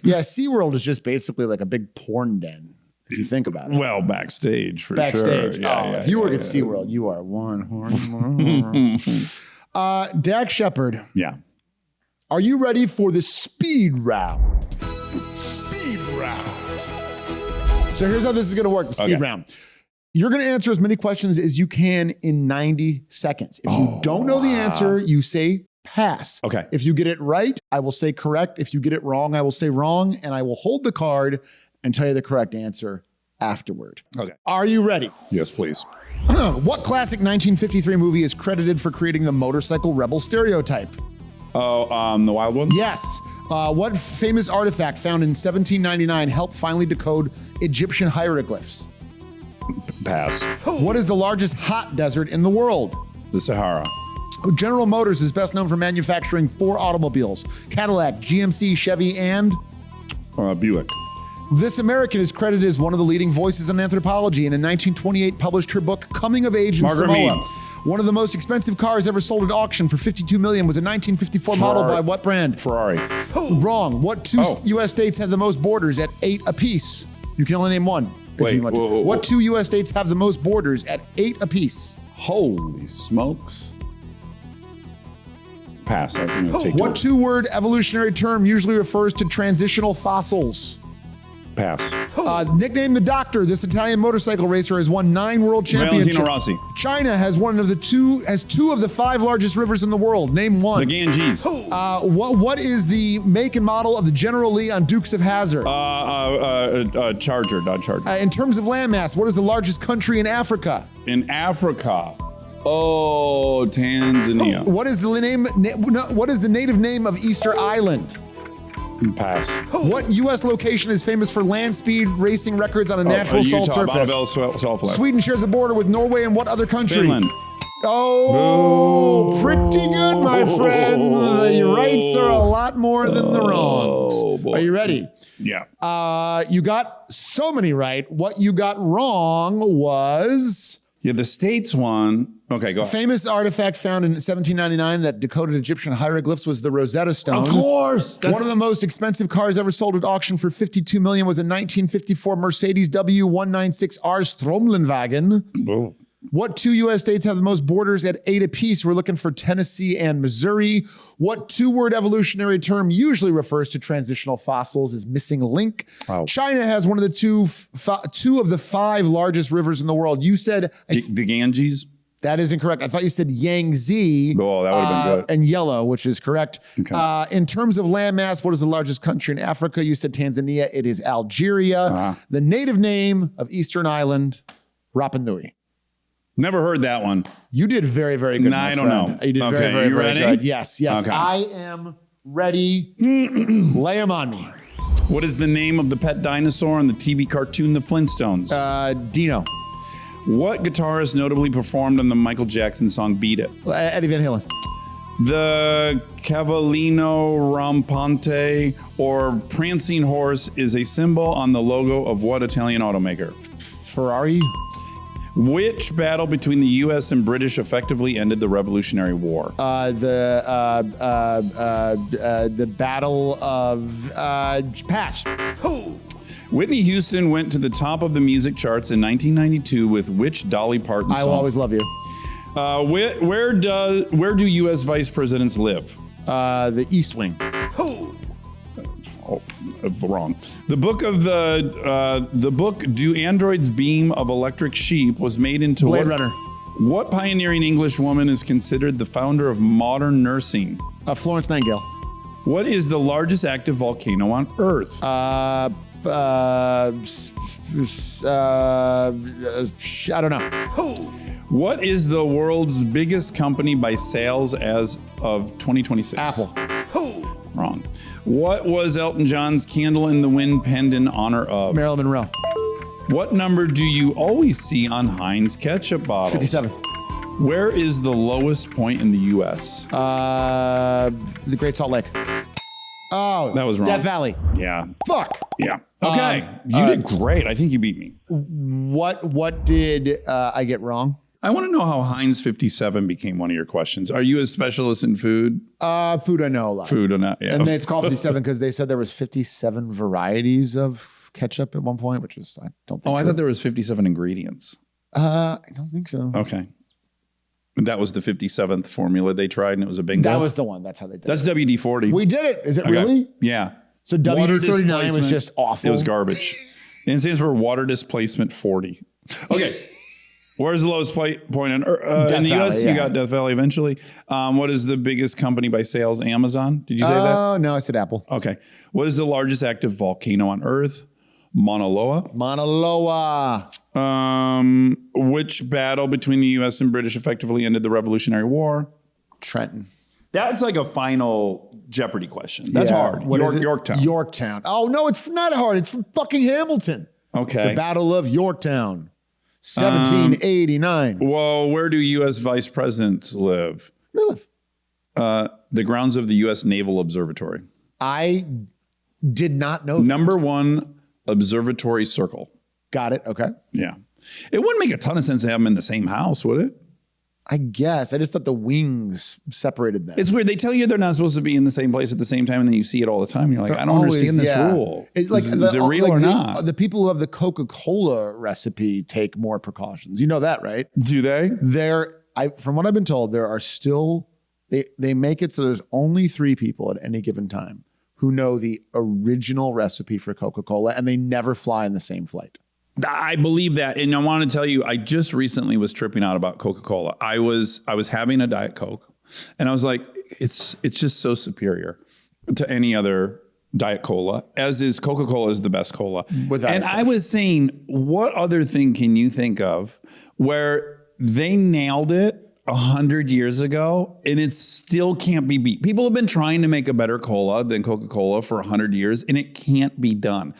Yeah, SeaWorld is just basically like a big porn den. If you think about it. Well, backstage for sure. Yeah, if you work at SeaWorld, you are one horn. Dax Shephard. Yeah. Are you ready for the speed round? So here's how this is going to work, the speed round. You're going to answer as many questions as you can in 90 seconds. If you don't know the answer, you say pass. Okay. If you get it right, I will say correct. If you get it wrong, I will say wrong, and I will hold the card and tell you the correct answer afterward. Okay. Are you ready? Yes, please. What classic 1953 movie is credited for creating the motorcycle rebel stereotype? Oh, The Wild Ones? Yes. What famous artifact found in 1799 helped finally decode Egyptian hieroglyphs? Pass. What is the largest hot desert in the world? The Sahara. General Motors is best known for manufacturing 4 automobiles: Cadillac, GMC, Chevy, and Buick. This American is credited as one of the leading voices in anthropology, and in 1928 published her book Coming of Age in Samoa. Mead. One of the most expensive cars ever sold at auction for $52 million was a 1954 model by what brand? Ferrari. Wrong. What 2 U.S. states have the most borders at 8 apiece? You can only name one. What 2 U.S. states have the most borders at 8 apiece? Holy smokes. Pass. I think I'll take What two-word evolutionary term usually refers to transitional fossils? Pass. Nicknamed the Doctor, this Italian motorcycle racer has won 9 world championships. Valentino Rossi. China has two of the 5 largest rivers in the world. Name one. The Ganges. What is the make and model of the General Lee on Dukes of Hazzard? Charger, Dodge Charger. In terms of landmass, what is the largest country in Africa? In Africa. Oh, Tanzania. What is the native name of Easter Island? Pass. What U.S. location is famous for land speed racing records on a natural salt surface? Sweden shares a border with Norway and what other country? Finland. Oh, pretty good, my friend. The rights are a lot more than the wrongs. Boy. Are you ready? Yeah. You got so many right. What you got wrong was... Yeah, the States one. Okay, go ahead. Famous artifact found in 1799 that decoded Egyptian hieroglyphs was the Rosetta Stone. Of course. One of the most expensive cars ever sold at auction for $52 million was a 1954 Mercedes W196R Stromlenwagen. Whoa. What 2 U.S. states have the most borders at 8 apiece? We're looking for Tennessee and Missouri. What two-word evolutionary term usually refers to transitional fossils is missing link? Wow. China has one of the two of the 5 largest rivers in the world. You said... The Ganges? That is incorrect. I thought you said Yangtze. Oh, that would have been good. And yellow, which is correct. Okay. In terms of landmass, what is the largest country in Africa? You said Tanzania. It is Algeria. The native name of Eastern Island, Rapa Nui. Never heard that one. You did very, very good. I don't know. You did very, very, very good. Yes. Okay. I am ready. Lay them on me. What is the name of the pet dinosaur in the TV cartoon The Flintstones? Dino. What guitarist notably performed on the Michael Jackson song Beat It? Eddie Van Halen. The Cavallino Rampante or prancing horse is a symbol on the logo of what Italian automaker? Ferrari. Which battle between the U.S. and British effectively ended the Revolutionary War? The Battle of Pass. Whitney Houston went to the top of the music charts in 1992 with which Dolly Parton song? I Will Always Love You. Where do U.S. vice presidents live? The East Wing. Oh, wrong. The book Do Androids Beam of Electric Sheep was made into Blade Runner. What pioneering English woman is considered the founder of modern nursing? Florence Nightingale. What is the largest active volcano on Earth? I don't know. What is the world's biggest company by sales as of 2026? Apple. Wrong. What was Elton John's Candle in the Wind penned in honor of? Marilyn Monroe. What number do you always see on Heinz ketchup bottles? 57. Where is the lowest point in the U.S.? The Great Salt Lake. Oh, that was wrong. Death Valley. Yeah. Fuck. Yeah. Okay. You did great. I think you beat me. What did I get wrong? I want to know how Heinz 57 became one of your questions. Are you a specialist in food? Food I know a lot. Food or not? Yeah. And it's called 57 because they said there was 57 varieties of ketchup at one point, which is, I don't think. Oh, I thought there was 57 ingredients. I don't think so. Okay. And that was the 57th formula they tried and it was a bingo? That was the one. That's how they did it. That's WD-40. We did it. Is it really? Yeah. So WD-39 was just awful. It was garbage. It stands for Water Displacement 40. Okay. Where's the lowest point in the U.S.? Yeah. You got Death Valley eventually. What is the biggest company by sales? Amazon? Did you say that? Oh, no, I said Apple. Okay. What is the largest active volcano on Earth? Mauna Loa. Mauna Loa. Which battle between the U.S. and British effectively ended the Revolutionary War? Trenton. That's like a final Jeopardy question. That's hard. Yorktown. Yorktown. Oh, no, it's not hard. It's from fucking Hamilton. Okay. The Battle of Yorktown. 1789. Well, where do U.S. vice presidents live? They live. The grounds of the U.S. Naval Observatory. I did not know. Number 1 observatory circle. Got it. Okay. Yeah. It wouldn't make a ton of sense to have them in the same house, would it? I guess. I just thought the wings separated them. It's weird. They tell you they're not supposed to be in the same place at the same time, and then you see it all the time. And you're like, I don't understand this rule. It's like is it real or not? The people who have the Coca-Cola recipe take more precautions. You know that, right? Do they? From what I've been told, there are still They make it so there's only 3 people at any given time who know the original recipe for Coca-Cola, and they never fly in the same flight. I believe that. And I want to tell you, I just recently was tripping out about Coca-Cola. I was having a Diet Coke, and I was like, it's just so superior to any other Diet Cola, as is Coca-Cola is the best cola. And I was saying, what other thing can you think of where they nailed it 100 years ago and it still can't be beat? People have been trying to make a better cola than Coca-Cola for 100 years, and it can't be done.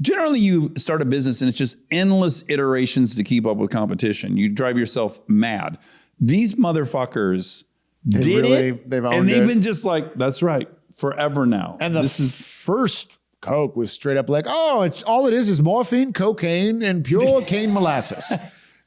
Generally, you start a business and it's just endless iterations to keep up with competition. You drive yourself mad. These motherfuckers did it, and they've been just like, that's right, forever now. And first Coke was straight up like, oh, it's all it is morphine, cocaine, and pure cane molasses.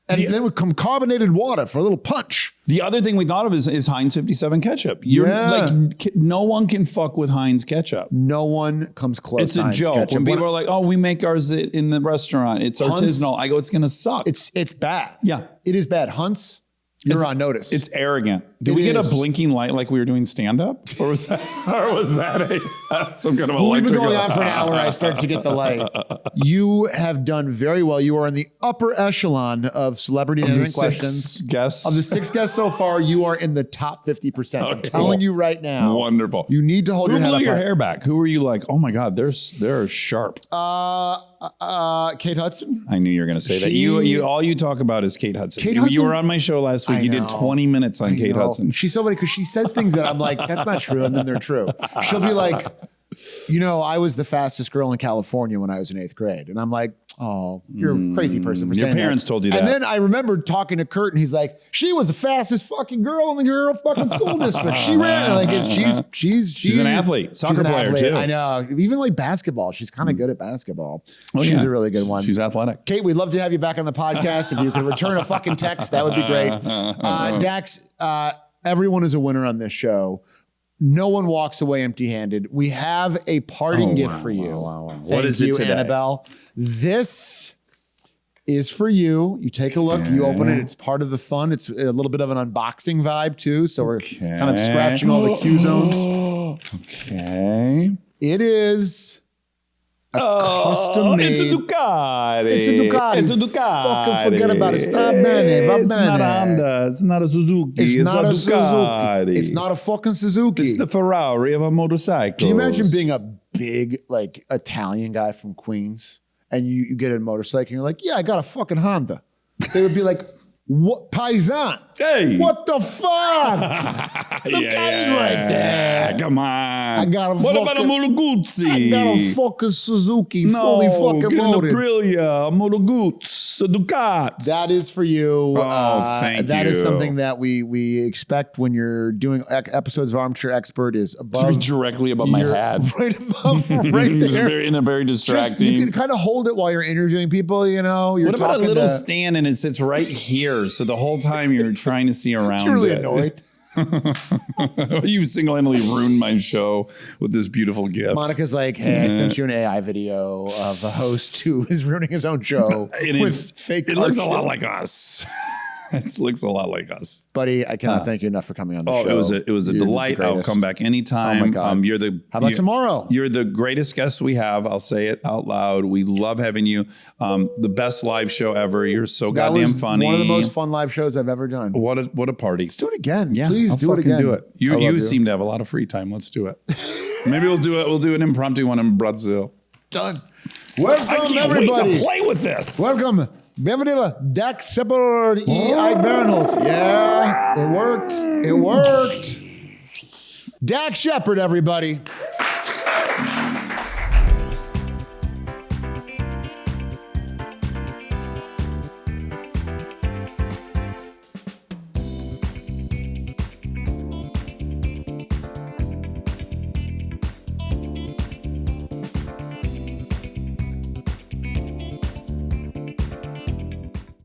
And then would come carbonated water for a little punch. The other thing we thought of is Heinz 57 ketchup. Like, no one can fuck with Heinz ketchup. No one comes close. It's a joke. Ketchup. When people are like, "Oh, we make ours in the restaurant. It's artisanal." I go, "It's gonna suck." It's bad. Yeah, it is bad. Hunt's, you're on notice. It's arrogant. Did we get a blinking light like we were doing stand up, or was that some kind of electrical? We've been going on for an hour. I start to get the light. You have done very well. You are in the upper echelon of celebrity answering questions. Guests of the 6 guests so far, you are in the top 50%. I'm telling you right now. Wonderful. You need to hold your head up. Who blew your hair back? Who were you like? Oh my God, they're sharp. Kate Hudson. I knew you were going to say that. You all you talk about is Kate Hudson. You were on my show last week. You did 20 minutes on Kate Hudson. She's so funny because she says things that I'm like, that's not true, and then they're true. She'll be like, I was the fastest girl in California when I was in 8th grade, and I'm like, oh, you're a crazy person for saying that. Your parents told you that. And then I remember talking to Kurt, and he's like, she was the fastest fucking girl in her fucking school district. She ran like she's an athlete, soccer player too. I know, even like basketball. She's kind of good at basketball. She's a really good one. She's athletic. Kate, we'd love to have you back on the podcast. If you could return a fucking text, that would be great. Dax, everyone is a winner on this show. No one walks away empty-handed. We have a parting gift for you. What is it today? Annabelle. This is for you. You take a look. You open it. It's part of the fun. It's a little bit of an unboxing vibe too. So we're kind of scratching all the Q zones. Okay. It is a custom-made. It's a Ducati. It's a Ducati. It's a Ducati. Fucking forget about it. Sta bene, va bene. It's not a Honda. It's not a Suzuki. It's not a Ducati. Suzuki. It's not a fucking Suzuki. It's the Ferrari of a motorcycle. Can you imagine being a big, like, Italian guy from Queens and you get a motorcycle and you're like, yeah, I got a fucking Honda. They would be like, what, Paisan? Hey. What the fuck? The guy's right there. Come on. I got a what about a Moto Guzzi? I got a fucking Suzuki, fully fucking loaded. Aprilia, a Moto Guzzi, a Ducati. That is for you. Thank you. That is something that we expect when you're doing episodes of Armchair Expert is above. To be directly above my head. Right above, right there. In a very distracting. You can kind of hold it while you're interviewing people, You're what about a little stand and it sits right here? So the whole time you're trying to see around it's really annoyed. You single-handedly ruined my show with this beautiful gift. Monica's like, hey, I sent you an AI video of a host who is ruining his own show with fake. It looks a lot like us. It looks a lot like us. Buddy, I cannot thank you enough for coming on the show. It was a delight. I'll come back anytime. Oh my God. How about tomorrow? You're the greatest guest we have. I'll say it out loud. We love having you. The best live show ever. You're so goddamn funny. One of the most fun live shows I've ever done. What a party. Let's do it again. Yeah, please do it again. Do it. You seem to have a lot of free time. Let's do it. Maybe we'll do it. We'll do an impromptu one in Brazil. Done. Welcome, everybody. Wait to play with this. Welcome. Bienvenido, Dax Shephard, Ike Barinholtz. Yeah, it worked. It worked. Dax Shephard, everybody.